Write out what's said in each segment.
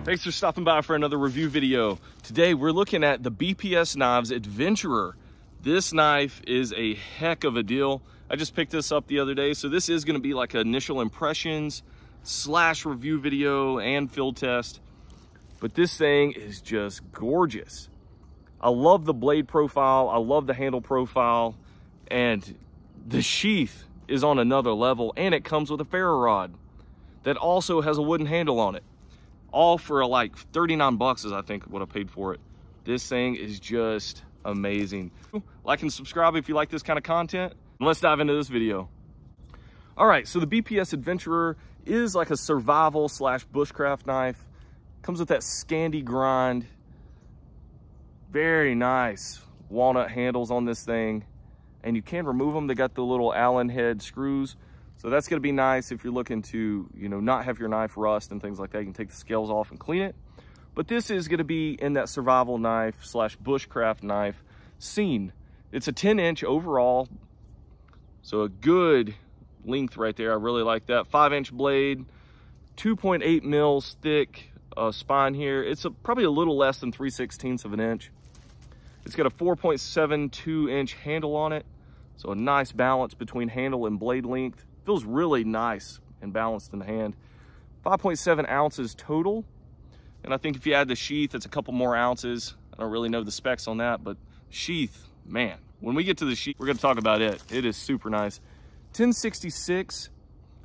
Thanks for stopping by for another review video. Today we're looking at the BPS Knives Adventurer. This knife is a heck of a deal. I just picked this up the other day, so this is going to be like an initial impressions / review video and field test. But this thing is just gorgeous. I love the blade profile, I love the handle profile, and the sheath is on another level, and it comes with a ferro rod that also has a wooden handle on it. All for like 39 bucks is I think what I paid for it. This thing is just amazing. Like and subscribe if you like this kind of content. And let's dive into this video. All right, so the BPS Adventurer is like a survival / bushcraft knife. Comes with that Scandi grind. Very nice walnut handles on this thing. And you can remove them. They got the little Allen head screws. So that's gonna be nice if you're looking to, not have your knife rust and things like that. You can take the scales off and clean it. But this is gonna be in that survival knife / bushcraft knife scene. It's a 10-inch overall. So a good length right there. I really like that. 5-inch blade, 2.8 mils thick spine here. It's probably a little less than 3/16 of an inch. It's got a 4.72-inch handle on it. So a nice balance between handle and blade length. Feels really nice and balanced in the hand. 5.7 ounces total. And I think if you add the sheath, it's a couple more ounces. I don't really know the specs on that, but sheath, man, when we get to the sheath, we're gonna talk about it. It is super nice. 1066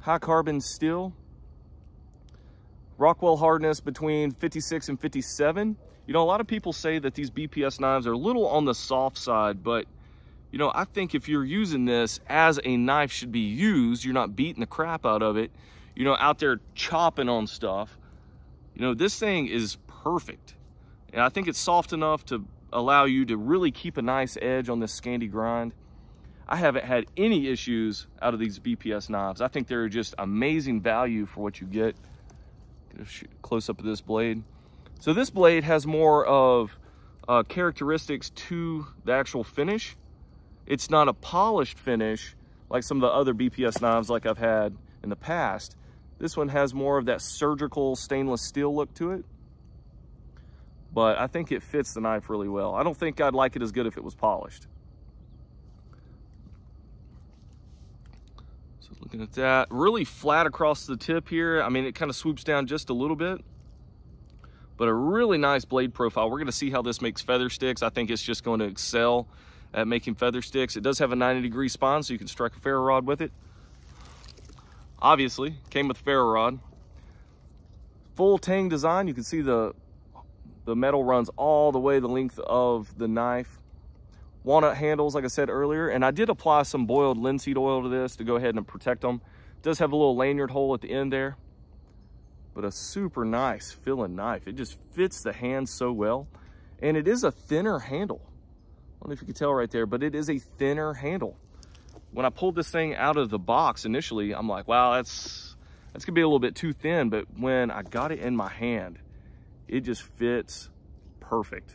high carbon steel. Rockwell hardness between 56 and 57. A lot of people say that these BPS knives are a little on the soft side, but I think if you're using this as a knife should be used, you're not beating the crap out of it, out there chopping on stuff. This thing is perfect. And I think it's soft enough to allow you to really keep a nice edge on this Scandi grind. I haven't had any issues out of these BPS knives. I think they're just amazing value for what you get. Get a close up of this blade. So this blade has more of characteristics to the actual finish. It's not a polished finish like some of the other BPS knives like I've had in the past. This one has more of that surgical stainless steel look to it. But I think it fits the knife really well. I don't think I'd like it as good if it was polished. So looking at that, really flat across the tip here. I mean, it kind of swoops down just a little bit. But a really nice blade profile. We're gonna see how this makes feather sticks. I think it's just going to excel at making feather sticks. It does have a 90-degree spine, so you can strike a ferro rod with it. Obviously, came with a ferro rod. Full tang design. You can see the metal runs all the way the length of the knife. Walnut handles, like I said earlier, and I did apply some boiled linseed oil to this to go ahead and protect them. It does have a little lanyard hole at the end there, but a super nice feeling knife. It just fits the hand so well, and it is a thinner handle. I don't know if you can tell right there, but it is a thinner handle. When I pulled this thing out of the box initially, I'm like, wow, that's gonna be a little bit too thin. But when I got it in my hand, it just fits perfect.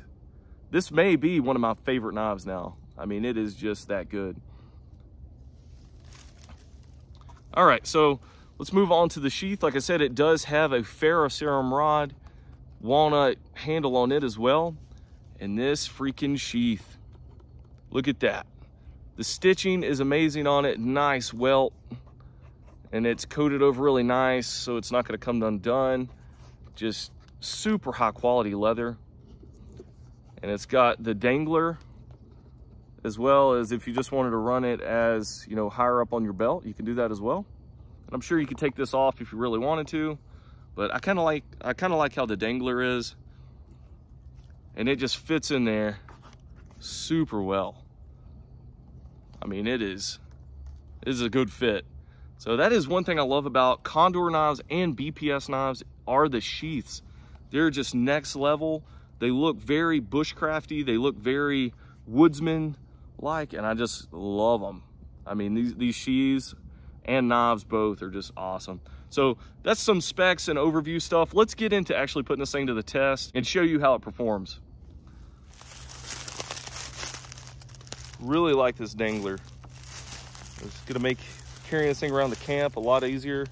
This may be one of my favorite knives now. I mean, it is just that good. All right, so let's move on to the sheath. Like I said, it does have a ferroceram rod, walnut handle on it as well. And this freaking sheath, look at that. The stitching is amazing on it, nice welt. And it's coated over really nice, so it's not gonna come undone. Just super high quality leather. And it's got the dangler, as well as if you just wanted to run it as, higher up on your belt, you can do that as well. And I'm sure you could take this off if you really wanted to, but I kind of like how the dangler is. And it just fits in there super well. I mean, it is a good fit. So that is one thing I love about Condor knives and BPS knives are the sheaths. They're just next level. They look very bushcrafty. They look very woodsman-like, and I just love them. I mean, these sheaths and knives both are just awesome. So that's some specs and overview stuff. Let's get into actually putting this thing to the test and show you how it performs. Really like this dangler. It's gonna make carrying this thing around the camp a lot easier.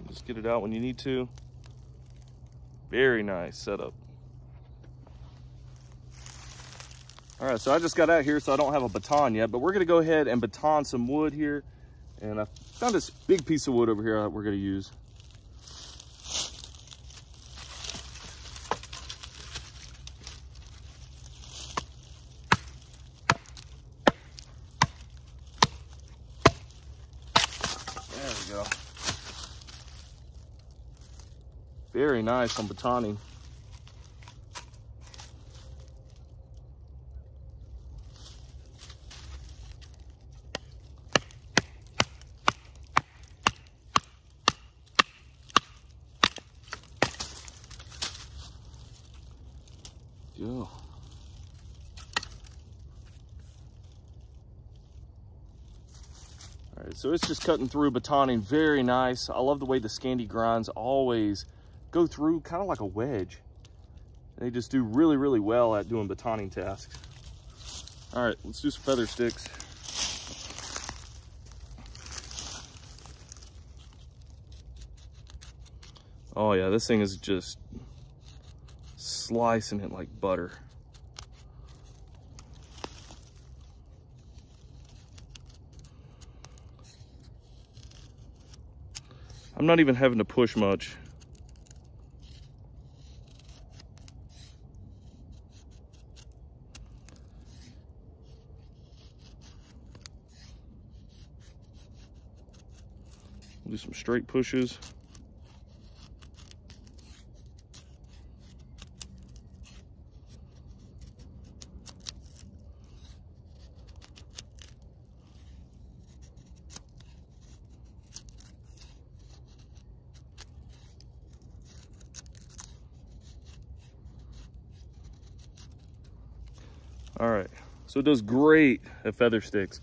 Just get it out when you need to. Very nice setup. All right, so I just got out here, so I don't have a baton yet, but we're gonna go ahead and baton some wood here. And I found this big piece of wood over here that we're gonna use. There we go. Very nice on batoning. Go. All right, so it's just cutting through batoning, very nice. I love the way the Scandi grinds always go through kind of like a wedge. They just do really, really well at doing batoning tasks. All right, let's do some feather sticks. Oh yeah, this thing is just slicing it like butter. I'm not even having to push much. Do some straight pushes. All right, so it does great at feather sticks.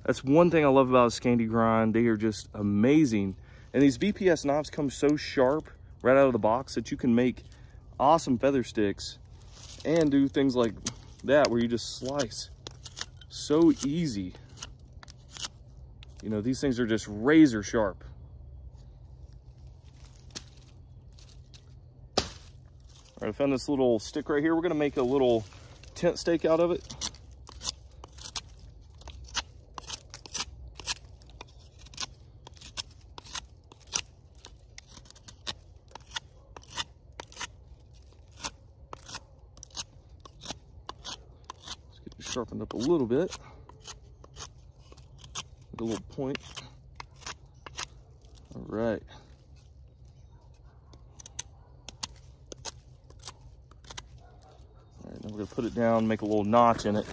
That's one thing I love about Scandi grind. They are just amazing. And these BPS knives come so sharp right out of the box that you can make awesome feather sticks and do things like that where you just slice. So easy. You know, these things are just razor sharp. All right, I found this little stick right here. We're gonna make a little tent stake out of it. Let's get it sharpened up a little bit. With a little point. All right. Then we're going to put it down, make a little notch in it.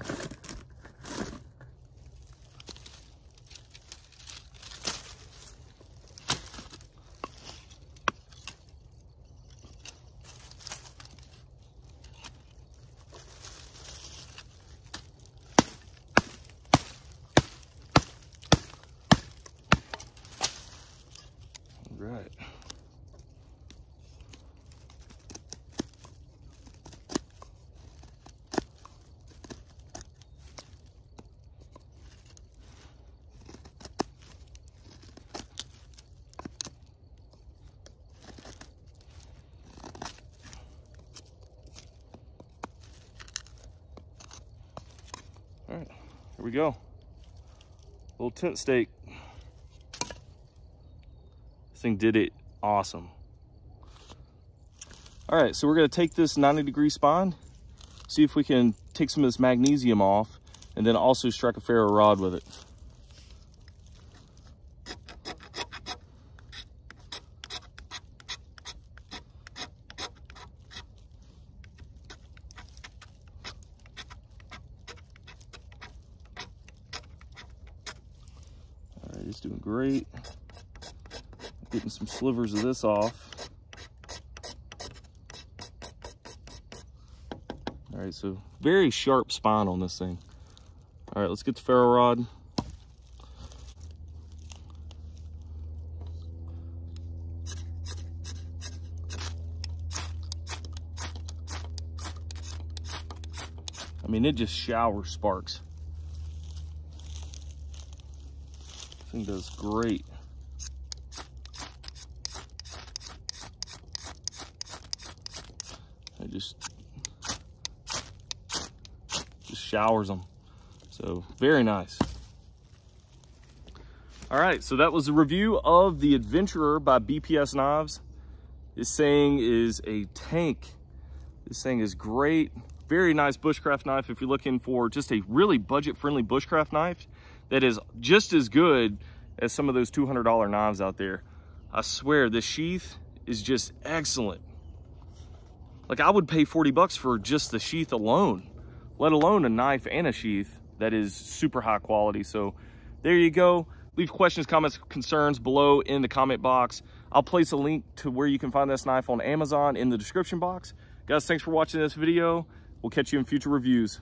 All right. All right, here we go. Little tent stake. This thing did it awesome. All right, so we're gonna take this 90-degree spine, see if we can take some of this magnesium off, and then also strike a ferro rod with it. All right, he's doing great. Getting some slivers of this off. All right, so very sharp spine on this thing. All right, let's get the ferro rod. I mean, it just showers sparks. This thing does great. It just showers them. So very nice. All right, so that was a review of the Adventurer by BPS Knives. This thing is a tank. This thing is great. Very nice bushcraft knife if you're looking for just a really budget-friendly bushcraft knife that is just as good as some of those $200 knives out there. I swear, this sheath is just excellent. Like, I would pay 40 bucks for just the sheath alone, let alone a knife and a sheath that is super high quality. So there you go. Leave questions, comments, concerns below in the comment box. I'll place a link to where you can find this knife on Amazon in the description box. Guys, thanks for watching this video. We'll catch you in future reviews.